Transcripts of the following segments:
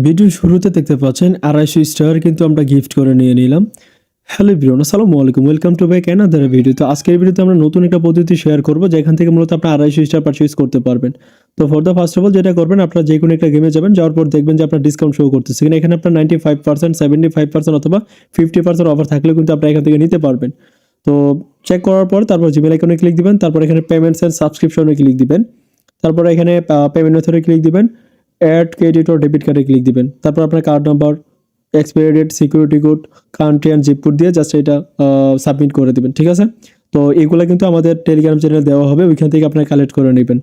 ভিডিওর শুরুতে দেখতে পাচ্ছেন 250 স্টার কিন্তু আমরা গিফট করে নিয়ে নিলাম। হ্যালো এভরিওয়ান, আসসালামু আলাইকুম, welcome to back another video. তো আজকের ভিডিওতে আমরা নতুন একটা পদ্ধতি শেয়ার করব যেখান থেকে মূলত আপনি 250 স্টার পারচেজ করতে পারবেন। তো for the first of all যেটা করবেন, আপনারা যে কোনো একটা গেমে যাবেন, যাওয়ার পর দেখবেন যে আপনার ডিসকাউন্ট শো করতেছে কিনা। এখানে আপনার 95%, 75% অথবা 50% অফার থাকলেও কিন্তু আপনারা এখান থেকে নিতে পারবেন। তো চেক করার পর তারপর জিমেল আইকনে ক্লিক দিবেন, তারপর এখানে পেমেন্টস এন্ড সাবস্ক্রিপশনে ক্লিক দিবেন, তারপর এখানে পেমেন্ট মেথডে ক্লিক দিবেন, অ্যাড ক্রেডিট ও ডেবিট কার্ডে ক্লিক দিবেন, তারপর আপনার card number, expiry date, security code, country and zip code দিয়ে জাস্ট এটা সাবমিট করে দেবেন, ঠিক আছে। তো এগুলো কিন্তু আমাদের টেলিগ্রাম চ্যানেলে দেওয়া হবে, ওইখান থেকে আপনারা কালেক্ট করে নেবেন।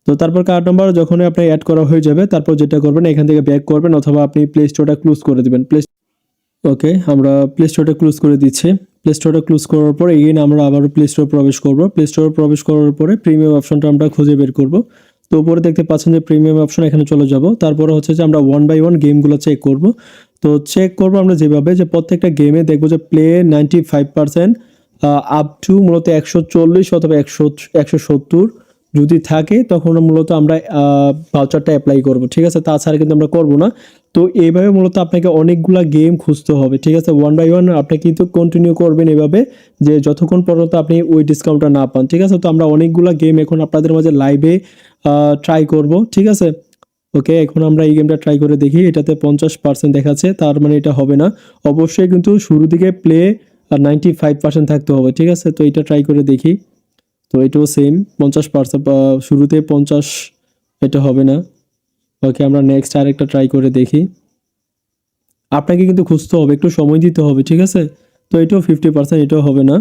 তো তারপর কার্ড নাম্বার যখন আপনার অ্যাড করা হয়ে যাবে, তারপর যেটা করবেন এখান থেকে ব্যাক করবেন অথবা আপনি প্লে স্টোরটা ক্লোজ করে দেবেন। ওকে, আমরা প্লে স্টোরটা ক্লোজ করে দিচ্ছি। প্লে স্টোরটা ক্লোজ করার পর এগেইন আমরা আবারও প্লে স্টোরে প্রবেশ করব। প্লে স্টোরে প্রবেশ করার পরে প্রিমিয়াম অপশনটা আমরা খুঁজে বের করব। তো উপরে দেখতে পাচ্ছেন যে প্রিমিয়াম অপশন, এখানে চলে যাব। তারপরে হচ্ছে যে আমরা 1 বাই 1 গেমগুলো চেক করব। তো চেক করব আমরা যেভাবে, যে প্রত্যেকটা গেমে দেখবো যে প্লে 95% আপ টু মূলত 140 অথবা 170 যদি থাকে, তখন মূলত আমরা ভাউচারটা অ্যাপ্লাই করব, ঠিক আছে। তাছাড়া কিন্তু আমরা করব না। তো এইভাবে মূলত আপনাকে অনেকগুলা গেম খুঁজতে হবে, ঠিক আছে। 1 বাই 1 আপনি কিন্তু কন্টিনিউ করবেন এভাবে, যে যতক্ষণ পর্যন্ত আপনি ওই ডিসকাউন্টটা না পান, ঠিক আছে। তো আমরা অনেকগুলা গেম এখন আপনাদের মাঝে লাইভে ট্রাই করব, ঠিক আছে। ওকে, এখন আমরা এই গেমটা ট্রাই করে দেখি। এটাতে 50% দেখাচ্ছে, তার মানে এটা হবে না। অবশ্যই কিন্তু শুরু দিকে প্লে 95% থাকতে হবে, ঠিক আছে। তো এটা ট্রাই করে দেখি। তো এটাও সেম 50%, শুরুতে 50, এটা হবে না। ওকে, আমরা নেক্সট আরেকটা ট্রাই করে দেখি। আপনাকে কিন্তু খুঁজতে হবে, একটু সময় দিতে হবে, ঠিক আছে। তো এটাও 50%, এটাও হবে না।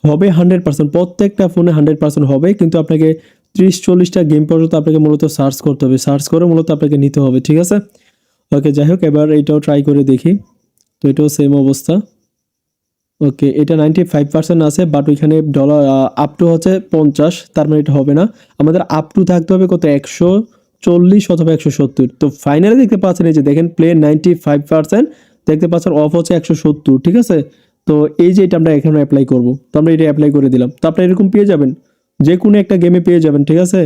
হবে 100%, প্রত্যেকটা ফোনে 100% হবে, কিন্তু আপনাকে 30-40টা গেম পর্যন্ত আপনাকে মূলত সার্চ করতে হবে, সার্চ করে মূলত আপনাকে নিতে হবে, ঠিক আছে। ওকে, যাই হোক, এবার এটাও ট্রাই করে দেখি। তো এটাও সেম অবস্থা। ওকে, এটা 95% আছে, বাট ওইখানে ডলার আপ টু হচ্ছে 50, তার মানে এটা হবে না। আমাদের আপ টু থাকতে হবে কত, 140 অথবা 170। তো ফাইনালি দেখতে পাচ্ছেন, এই যে দেখেন প্লে 95%, দেখতে পাচ্ছেন অফ হচ্ছে 170, ঠিক আছে। তো এই যে এটা আমরা এখানে অ্যাপ্লাই করব, তো আমরা এটা অ্যাপ্লাই করে দিলাম। তো আপনি এরকম পেয়ে যাবেন, যে কোনো একটা গেমে পেয়ে যাবেন, ঠিক আছে।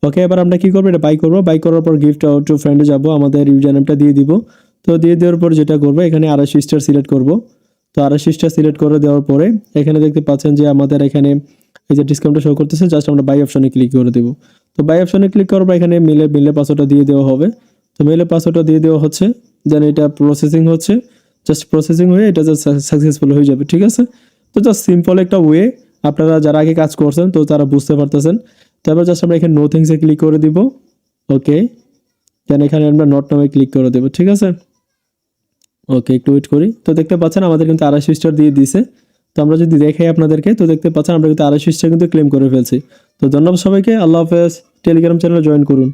ওকে, এবার আমরা কি করবো, এটা বাই করবো। বাই করার পর গিফট টু ফ্রেন্ডে যাবো, আমাদের ইউজার নেমটা দিয়ে দিব। তো দিয়ে দেওয়ার পর যেটা করবো, এখানে 250 স্টার সিলেক্ট করবো। তো 250টা সিলেক্ট করে দেওয়ার পরে এখানে দেখতে পাচ্ছেন যে আমাদের এখানে এই যে ডিসকাউন্টটা শো করতেছে, জাস্ট আমরা বাই অপশনে ক্লিক করে দেবো। তো বাই অপশনে ক্লিক করার পর এখানে মেলের পাসওয়ার্ডটা দিয়ে দেওয়া হবে। তো মেলের পাসওয়ার্ডটা দিয়ে দেওয়া হচ্ছে, যেন এটা প্রসেসিং হচ্ছে, জাস্ট প্রসেসিং হয়ে এটা জাস্ট সাকসেসফুল হয়ে যাবে, ঠিক আছে। তো জাস্ট সিম্পল একটা ওয়ে, আপনারা যারা আগে কাজ করছেন তো তারা বুঝতে পারতেছেন। তারপর জাস্ট আমরা এখানে নো থ্যাঙ্কসে ক্লিক করে দিব। ওকে, যেন এখানে আমরা নট নামে ক্লিক করে দেবো, ঠিক আছে। ওকে, একটু ওয়েট করি। তো দেখতে পাচ্ছেন আমাদের কিন্তু 250 স্টার দিয়ে দিছে। তো আমরা যদি দেখাই আপনাদেরকে, তো দেখতে পাচ্ছেন আমরা কিন্তু 250 স্টার কিন্তু ক্লেম করে ফেলছি। তো ধন্যবাদ সবাইকে, আল্লাহ হাফেজ। টেলিগ্রাম চ্যানেলে জয়েন করুন।